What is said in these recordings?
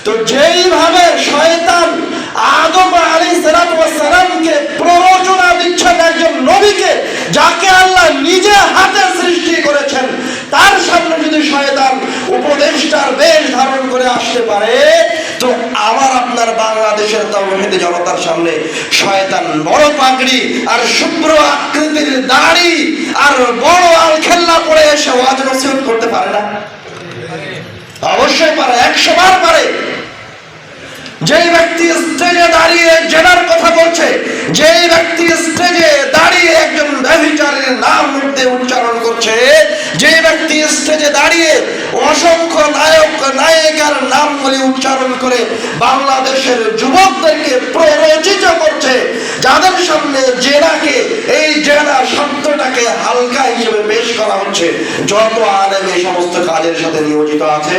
তো যেইভাবে শয়তান আদম আলাইহিস সালামকে প্ররোচনা দিচ্ছেন একজন নবীকে, যাকে আল্লাহ নিজে হাতে সৃষ্টি করেছেন, তার সামনে যদি শয়তান উপদেষ্টার বেশ ধারণ করে আসতে পারে, তো আবার আপনার বাংলাদেশের তাওহীদি জনতার সামনে শয়তান বড় পাগড়ি আর শুভ্র আকৃতির দাড়ি আর বড় আলখেল্লা পরে এসে ওয়াজ নসিহত করতে পারে না? অবশ্যই পারে, 100 বার পারে। যেই ব্যক্তি স্টেজে দাঁড়িয়ে জেনার কথা বলছে, যেই ব্যক্তি স্টেজে দাঁড়িয়ে একজন ব্যভিচারীর নাম মুখে উচ্চারণ করছে, যেই ব্যক্তি স্টেজে দাঁড়িয়ে অসংখ্য নায়ক নায়িকার নামগুলি উচ্চারণ করে বাংলাদেশের যুবকদেরকে প্ররোচিত করছে, যাদের সামনে জেনাকে, এই জেনা শব্দটাকে হালকা হিসেবে পেশ করা হচ্ছে, যত আলেম এই সমস্ত কাজের সাথে নিয়োজিত আছে,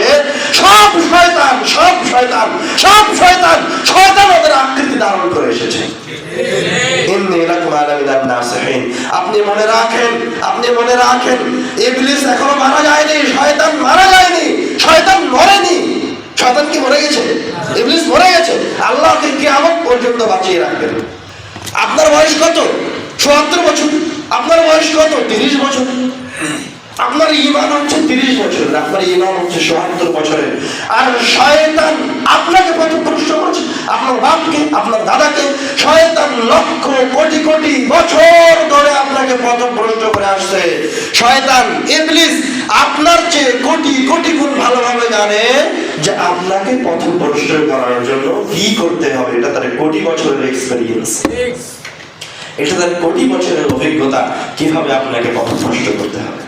সব শয়তান, সব শয়তান, সব শয়তান, শয়তান ওদের আকৃতি ধারণ করে এসেছে। আপনি মনে রাখেন, আপনি মনে রাখেন, ইবলিস এখনো মারা যায়নি, শয়তান মারা যায়নি, শয়তান মরেনি। শয়তান কি মরে গেছে? ইবলিস মরে গেছে। আল্লাহকে কিয়ামত পর্যন্ত বাঁচিয়ে রাখবেন। আপনার বয়স কত? ৭৪ বছর। আপনার বয়স কত? ৩০ বছর। আপনার ঈমান হচ্ছে ৩০ বছরের, আপনার ঈমান হচ্ছে ৭৪ বছরের। আর শয়তান আপনাকে পথভ্রষ্ট করছে, আপনার বাপকে, আপনার দাদাকে। শয়তান লক্ষ কোটি কোটি বছর ধরে আপনাকে পথভ্রষ্ট করে আসছে। শয়তান ইবলিস আপনার চেয়ে কোটি কোটি গুণ ভালোভাবে জানে যে আপনাকে পথভ্রষ্ট করার জন্য কি করতে হবে। এটা তার কোটি বছরের এক্সপেরিয়েন্স, এটা তার কোটি বছরের অভিজ্ঞতা, কিভাবে আপনাকে পথভ্রষ্ট করতে হবে।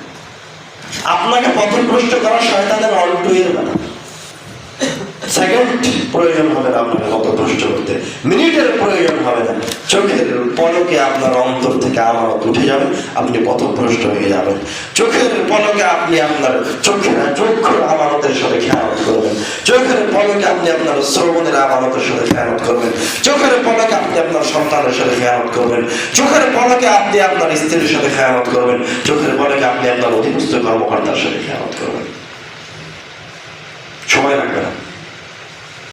আপনাকে পথভ্রষ্ট করা শয়তানের অল্টু এর বেলা। সেকেন্ড প্রয়োজন হবে না আপনাকে পথভ্রষ্ট করতে, মিনিটের প্রয়োজন হবে না। চোখের পলকে আপনার অন্তর থেকে আমানত উঠে যাবে, আপনি পথভ্রষ্ট হয়ে যাবেন। চোখের পলকে আপনি আপনার চক্ষুর আমানতের সাথে খেয়ানত করবেন। চোখের পলকে আপনি আপনার শ্রবণের আমানতের সাথে খেয়ানত করবেন। চোখের পলকে আপনি আপনার সন্তানের সাথে খেয়ানত করবেন। চোখের পলকে আপনি আপনার স্ত্রীর সাথে খেয়ানত করবেন। চোখের পলকে আপনি আপনার অধীনস্থ কর্মকর্তার সাথে খেয়ানত করবেন। সময় লাগবে না।